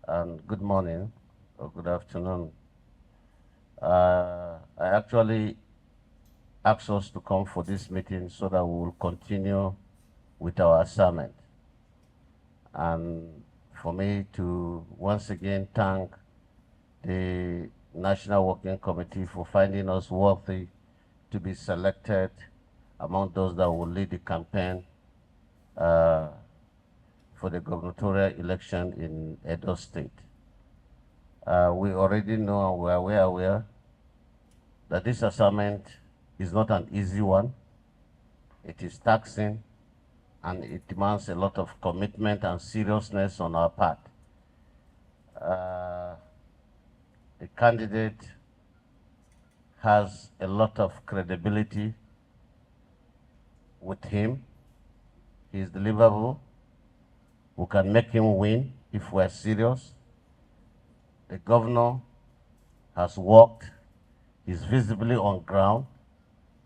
and good morning or good afternoon. I actually asked us to come for this meeting so that we will continue with our assignment. And for me to once again thank the National Working Committee for finding us worthy to be selected among those that will lead the campaign uh, for the gubernatorial election in Edo State. We already know and we are aware that this assignment is not an easy one. It is taxing and it demands a lot of commitment and seriousness on our part. The candidate has a lot of credibility with him. He is deliverable. We can make him win if we're serious. The governor has worked. He's visibly on ground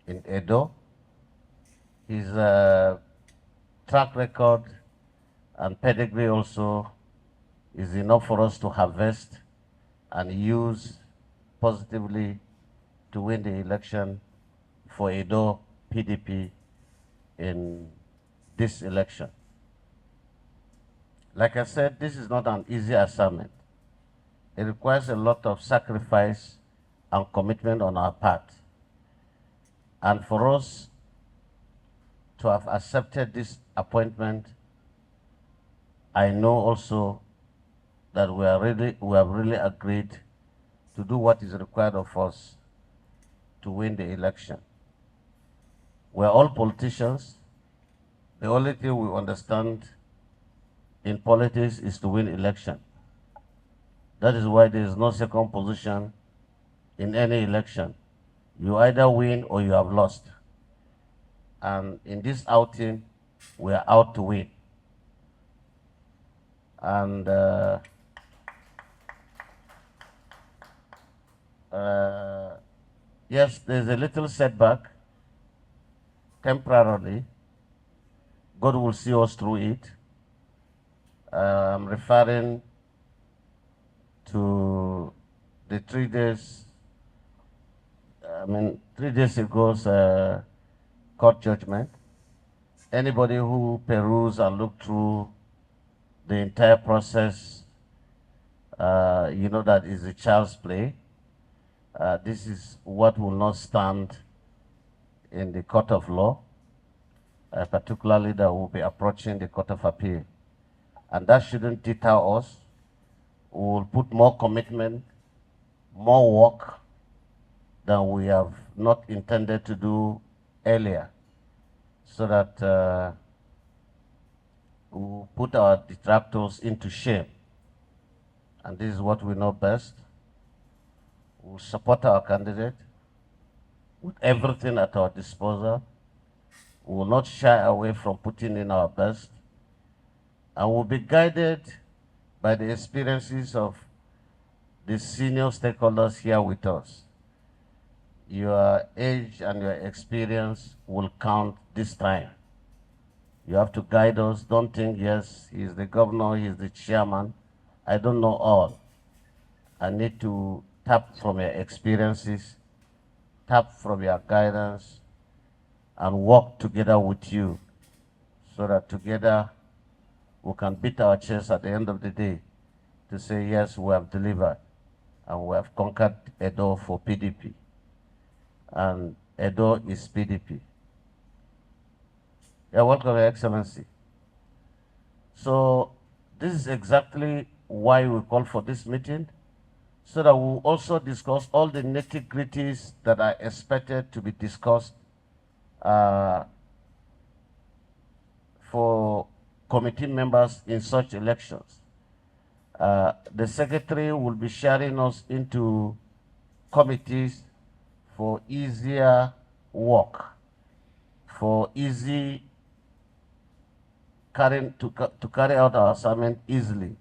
in Edo. His track record and pedigree also is enough for us to harvest and use positively to win the election for Edo PDP in this election. Like I said, this is not an easy assignment. It requires a lot of sacrifice and commitment on our part. And for us to have accepted this appointment, I know also that we have really agreed to do what is required of us to win the election. We're all politicians. The only thing we understand in politics is to win election. That is why there is no second position in any election. You either win or you have lost. And in this outing, we are out to win. And yes, there's a little setback temporarily. God will see us through it. I'm referring to the 3 days, 3 days ago's court judgment. Anybody who peruse and look through the entire process, you know that is a child's play. This is what will not stand in the court of law, particularly that will be approaching the court of appeal. And that shouldn't deter us. We will put more commitment, more work than we have not intended to do earlier, so that we will put our detractors into shame. And this is what we know best. We will support our candidate with everything at our disposal. We will not shy away from putting in our best. And we'll be guided by the experiences of the senior stakeholders here with us. Your age and your experience will count this time. You have to guide us. Don't think, yes, he's the governor, he's the chairman. I don't know all. I need to tap from your experiences, tap from your guidance, and work together with you so that together we can beat our chest at the end of the day to say, yes, we have delivered and we have conquered Edo for PDP. And Edo is PDP. You're welcome, Your Excellency. So this is exactly why we call for this meeting, so that we'll also discuss all the nitty-gritties that are expected to be discussed for committee members in such elections. The secretary will be sharing us into committees for easier work, for easy to carry out our assignment easily.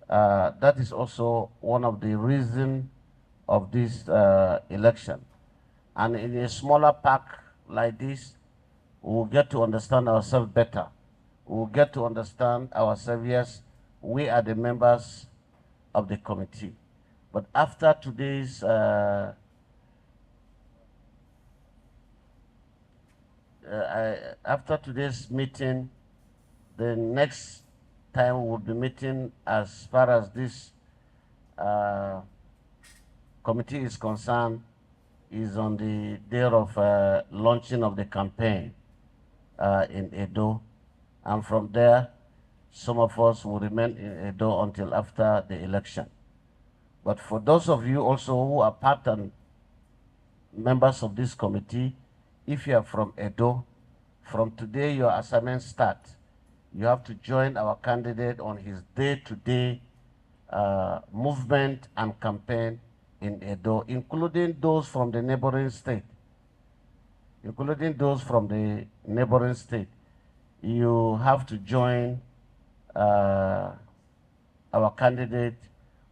That is also one of the reasons of this election. And in a smaller pack like this, we'll get to understand ourselves better. We'll get to understand ourselves. Yes, we are the members of the committee. But after today's meeting, the next time we'll be meeting as far as this committee is concerned is on the day of launching of the campaign in Edo. And from there, some of us will remain in Edo until after the election. But for those of you also who are part and members of this committee, if you are from Edo, from today your assignment starts. You have to join our candidate on his day-to-day movement and campaign in Edo, including those from the neighboring state. You have to join our candidate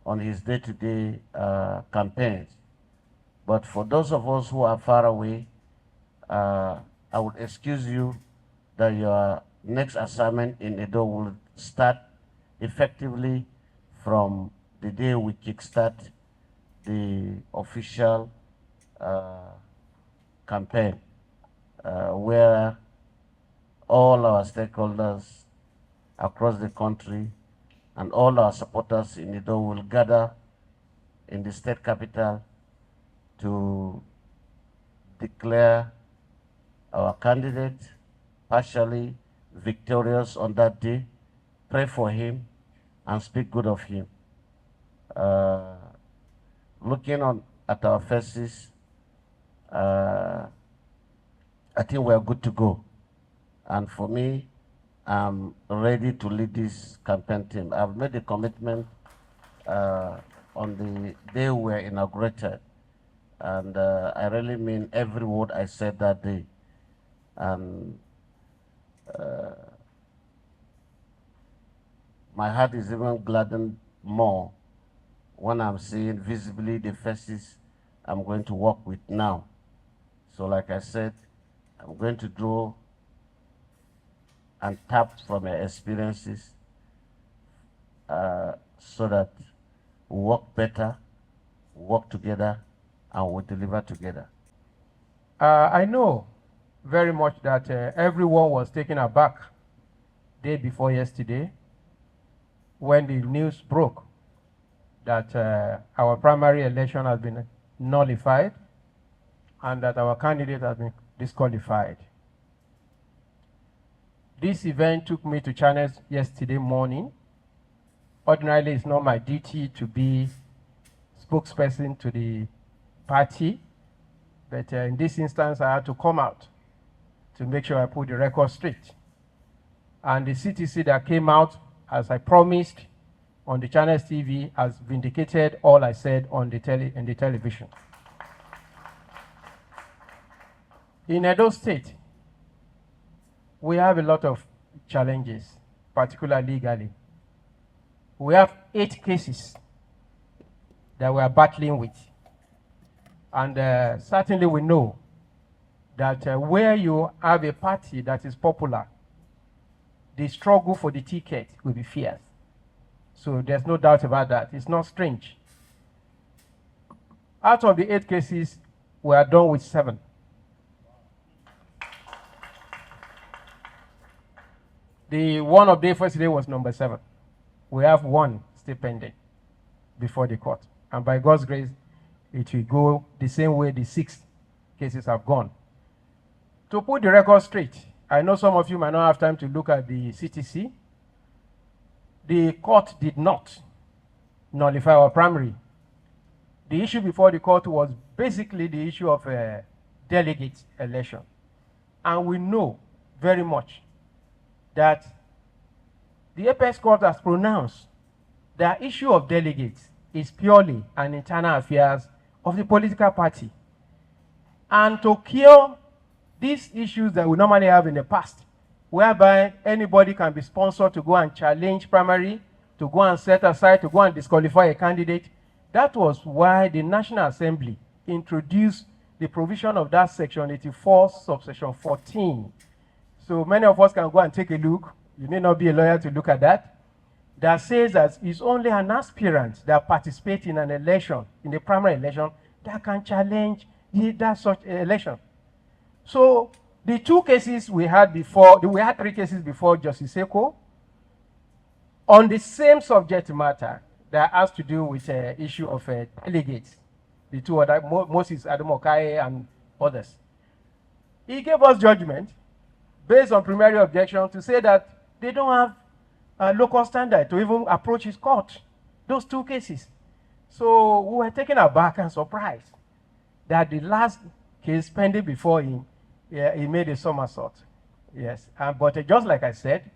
on his day-to-day campaigns. But for those of us who are far away, I would excuse you that your next assignment in Edo will start effectively from the day we kickstart the official campaign, where all our stakeholders across the country and all our supporters in Edo will gather in the state capital to declare our candidate partially victorious on that day, pray for him, and speak good of him. Looking at our faces, I think we are good to go. And for me, I'm ready to lead this campaign team. I've made a commitment on the day we were inaugurated, and I really mean every word I said that day. And my heart is even gladdened more when I'm seeing visibly the faces I'm going to work with now. So like I said, I'm going to draw and tap from your experiences so that we work better, work together, and we deliver together. I know very much that everyone was taken aback day before yesterday when the news broke that our primary election has been nullified and that our candidate has been disqualified. This event took me to channels yesterday morning. Ordinarily, it's not my duty to be spokesperson to the party, but in this instance, I had to come out to make sure I put the record straight. And the CTC that came out, as I promised on the Channels TV, has vindicated all I said on the television. In Edo State, we have a lot of challenges, particularly legally. We have 8 cases that we are battling with. And certainly we know that where you have a party that is popular, the struggle for the ticket will be fierce. So there's no doubt about that. It's not strange. Out of the 8 cases, we are done with 7. The one of the first day was number 7. We have 1 still pending before the court. And by God's grace, it will go the same way the 6 cases have gone. To put the record straight, I know some of you might not have time to look at the CTC. The court did not nullify our primary. The issue before the court was basically the issue of a delegate election. And we know very much that the apex court has pronounced that issue of delegates is purely an internal affairs of the political party. And to cure these issues that we normally have in the past, whereby anybody can be sponsored to go and challenge primary, to go and set aside, to go and disqualify a candidate, that was why the National Assembly introduced the provision of that section 84, subsection 14. So many of us can go and take a look. You may not be a lawyer to look at that. that says that it's only an aspirant that participates in an election, in the primary election, that can challenge that such election. So the two cases we had before, we had three cases before Justice Eko on the same subject matter that has to do with the issue of delegates, the two other, Moses Ademokaye and others. He gave us judgment based on primary objection to say that they don't have a local standard to even approach his court, those two cases. So we were taken aback and surprised that the last case pending before him, he made a somersault. Yes, but just like I said,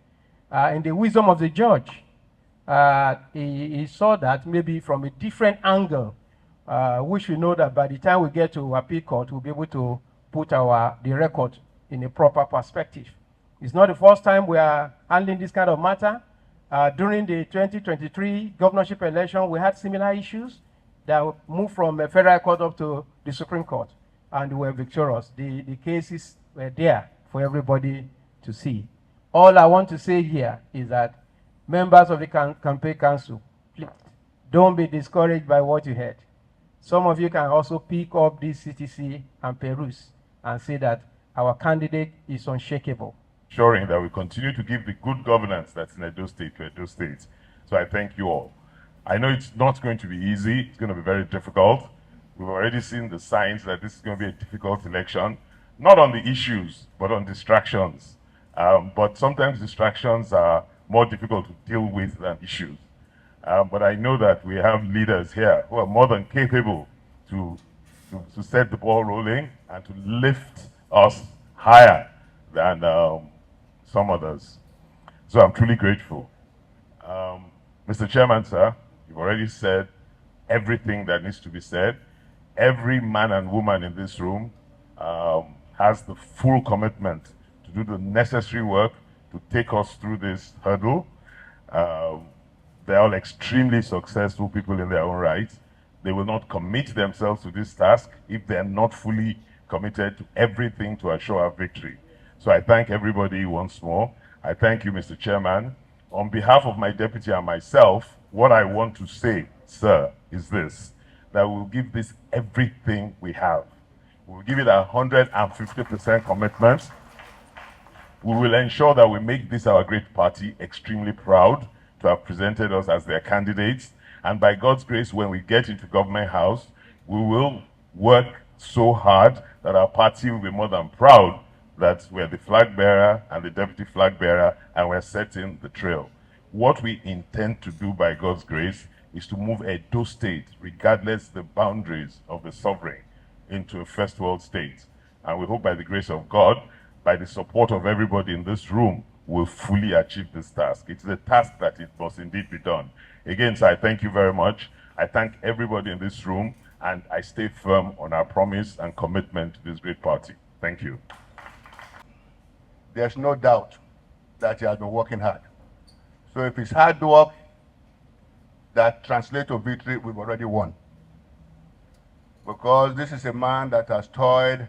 in the wisdom of the judge, he saw that maybe from a different angle, we should know that by the time we get to appeal court, we'll be able to put the record in a proper perspective. It's not the first time we are handling this kind of matter. During the 2023 governorship election, we had similar issues that moved from the federal court up to the Supreme Court, and we were victorious. The cases were there for everybody to see. All I want to say here is that members of the campaign council, please don't be discouraged by what you heard. Some of you can also pick up this CTC and peruse and say that our candidate is unshakable. Ensuring that we continue to give the good governance that's in Edo State to Edo State. So I thank you all. I know it's not going to be easy. It's going to be very difficult. We've already seen the signs that this is going to be a difficult election, not on the issues, but on distractions. But sometimes distractions are more difficult to deal with than issues. But I know that we have leaders here who are more than capable to set the ball rolling and to lift us higher than some others. So I'm truly grateful. Mr. Chairman, sir, you've already said everything that needs to be said. Every man and woman in this room has the full commitment to do the necessary work to take us through this hurdle. They're all extremely successful people in their own right. They will not commit themselves to this task if they're not fully committed to everything to assure our victory. So I thank everybody once more. I thank you, Mr. Chairman. On behalf of my deputy and myself, what I want to say, sir, is this, that we'll give this everything we have. We'll give it 150% commitment. We will ensure that we make this our great party extremely proud to have presented us as their candidates. And by God's grace, when we get into government house, we will work so hard that our party will be more than proud that we're the flag bearer and the deputy flag bearer, and we're setting the trail. What we intend to do by God's grace is to move Edo State, regardless the boundaries of the sovereign, into a first world state. And we hope by the grace of God, by the support of everybody in this room, we'll fully achieve this task. It's a task that it must indeed be done. Again, sir, I thank you very much. I thank everybody in this room, and I stay firm on our promise and commitment to this great party. Thank you. There's no doubt that he has been working hard. So if it's hard work that translates to victory, we've already won. Because this is a man that has toiled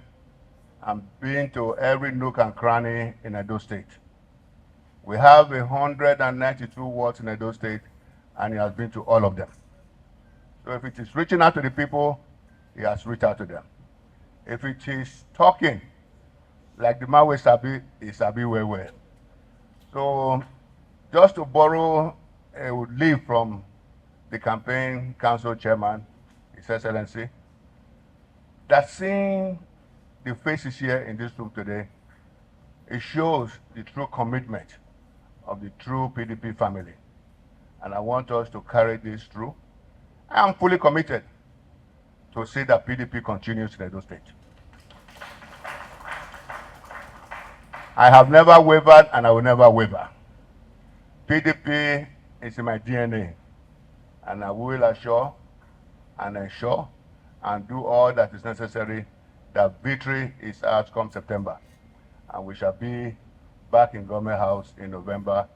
and been to every nook and cranny in Edo State. We have 192 wards in Edo State, and he has been to all of them. So if it is reaching out to the people, he has reached out to them. If it is talking, like the man with Sabi, is Sabi well. So just to borrow a leaf from the campaign council chairman, His Excellency, that seeing the faces here in this room today, it shows the true commitment of the true PDP family. And I want us to carry this through. I am fully committed to see that PDP continues in Edo State. I have never wavered and I will never waver. PDP is in my DNA, and I will assure and ensure and do all that is necessary that victory is ours come September. And we shall be back in government house in November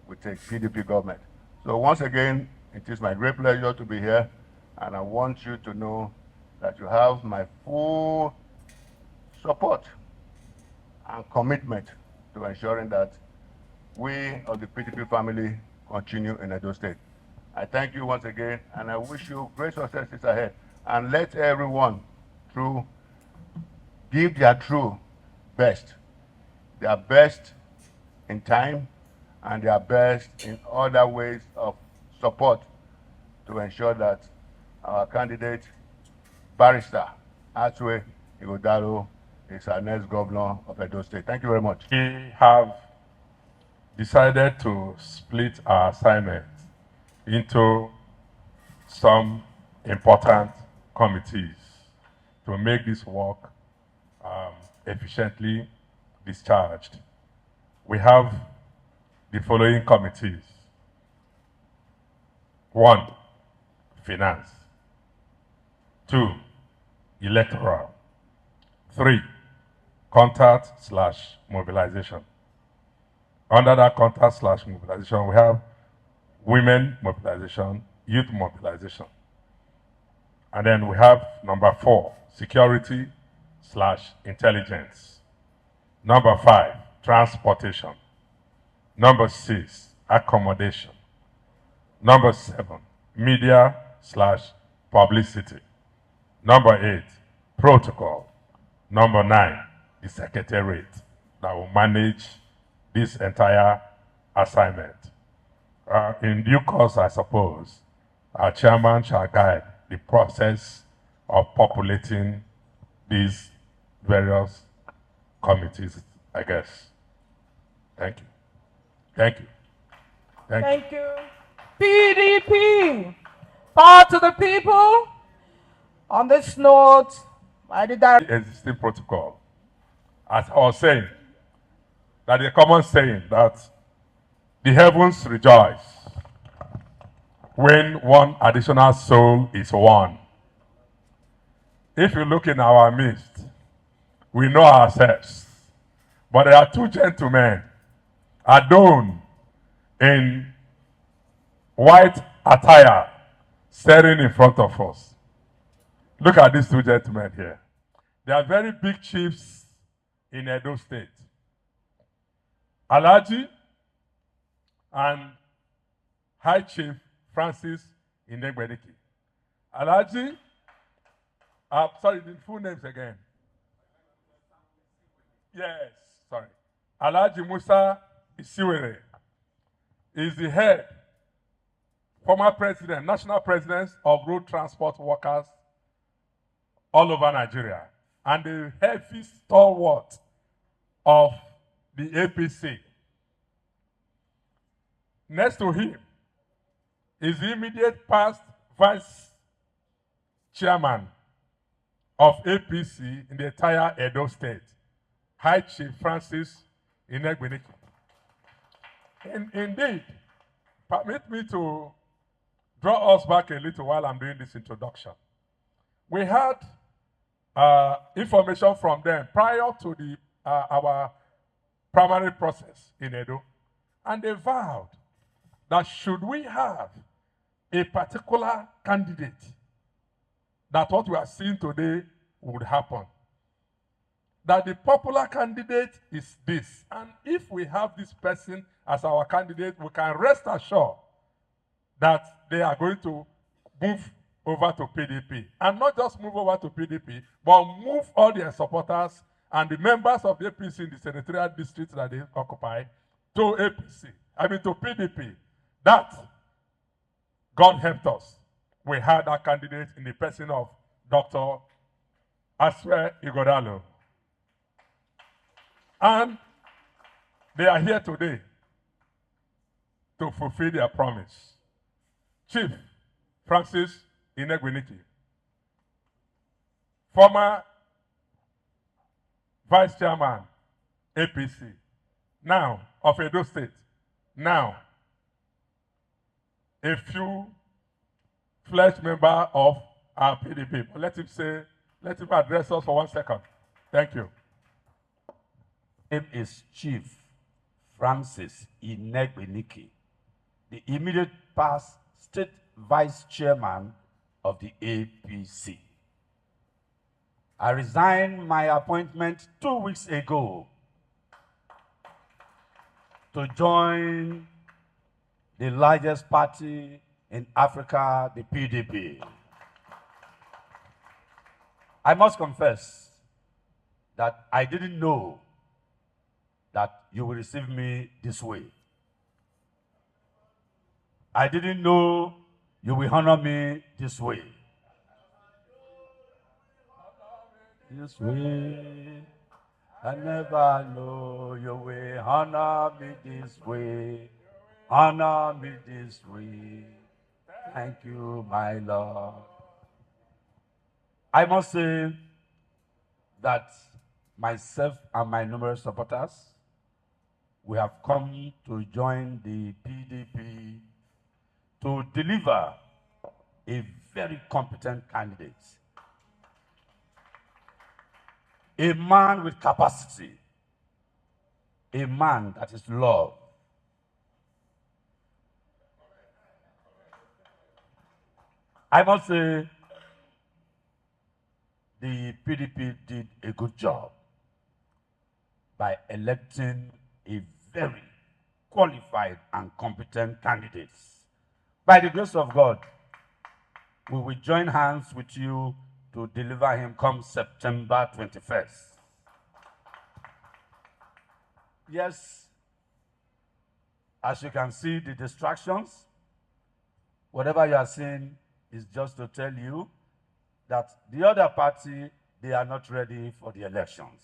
with a PDP government. So once again, it is my great pleasure to be here, and I want you to know that you have my full support and commitment to ensuring that we of the PDP family continue in Edo State. I thank you once again, and I wish you great successes ahead. And let everyone give their best, their best in time, and their best in other ways of support to ensure that our candidate, Barrister Atwe Ighodalo, is our next governor of Edo State. Thank you very much. We have decided to split our assignment into some important committees to make this work efficiently discharged. We have the following committees. 1, Finance. 2, Electoral. 3, Contact/mobilization. Under that contact/mobilization, we have Women mobilization, Youth mobilization. And then we have number 4, Security/intelligence. Number 5, Transportation. Number 6, Accommodation. Number 7, Media/publicity. Number 8, Protocol. Number 9, the Secretariat that will manage this entire assignment. In due course, I suppose, our chairman shall guide the process of populating these various committees, I guess. Thank you. Thank you. Thank you. PDP, power to the people. On this note, I did that. Existing protocol. As I was saying, that is a common saying that the heavens rejoice when one additional soul is won. If you look in our midst, we know ourselves. But there are 2 gentlemen, adorned in white attire, staring in front of us. Look at these 2 gentlemen here. They are very big chiefs in Edo State. Alhaji and High Chief Francis Inegbeniki. Alhaji, sorry, the full names again. Yes, sorry. Alhaji Musa Isiwere is the head, former president, national president of road transport workers all over Nigeria, and the heavy stalwart of the APC. Next to him is the immediate past vice chairman of APC in the entire Edo State, High Chief Francis Inegbeniki. Indeed, permit me to draw us back a little while I'm doing this introduction. We had information from them prior to our primary process in Edo, and they vowed that should we have a particular candidate, that what we are seeing today would happen. That the popular candidate is this, and if we have this person as our candidate, we can rest assured that they are going to move over to PDP. And not just move over to PDP, but move all their supporters and the members of the APC in the senatorial districts that they occupy to APC, to PDP. That, God helped us. We had that candidate in the person of Dr. Atwe Ighodalo. And they are here today to fulfill their promise. Chief Francis Inegbeniki, former vice chairman, APC, now of Edo State, now a few-fledged member of our PDP. But let him address us for 1 second. Thank you. Name is Chief Francis Inegbeniki, the immediate past state vice chairman of the APC. I resigned my appointment 2 weeks ago to join the largest party in Africa, the PDP. I must confess that I didn't know that you will receive me this way. I didn't know you will honor me this way. This way, I never know you will honor me this way. Honor me this way. Thank you, my Lord. I must say that myself and my numerous supporters, we have come to join the PDP to deliver a very competent candidate, a man with capacity, a man that is loved. I must say the PDP did a good job by electing a very qualified and competent candidate. By the grace of God, we will join hands with you to deliver him come September 21st. Yes, as you can see, the distractions, whatever you are seeing is just to tell you that the other party, they are not ready for the elections.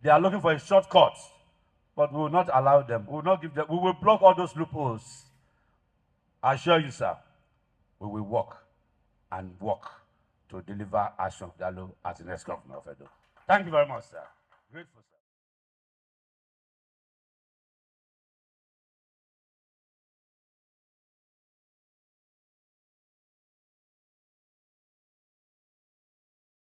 They are looking for a shortcut, but we will not allow them. We will not give them. We will block all those loopholes. I assure you, sir, we will work and work to deliver Ashok Dalo as the next governor of Edo. Thank you very much, sir. Grateful, sir.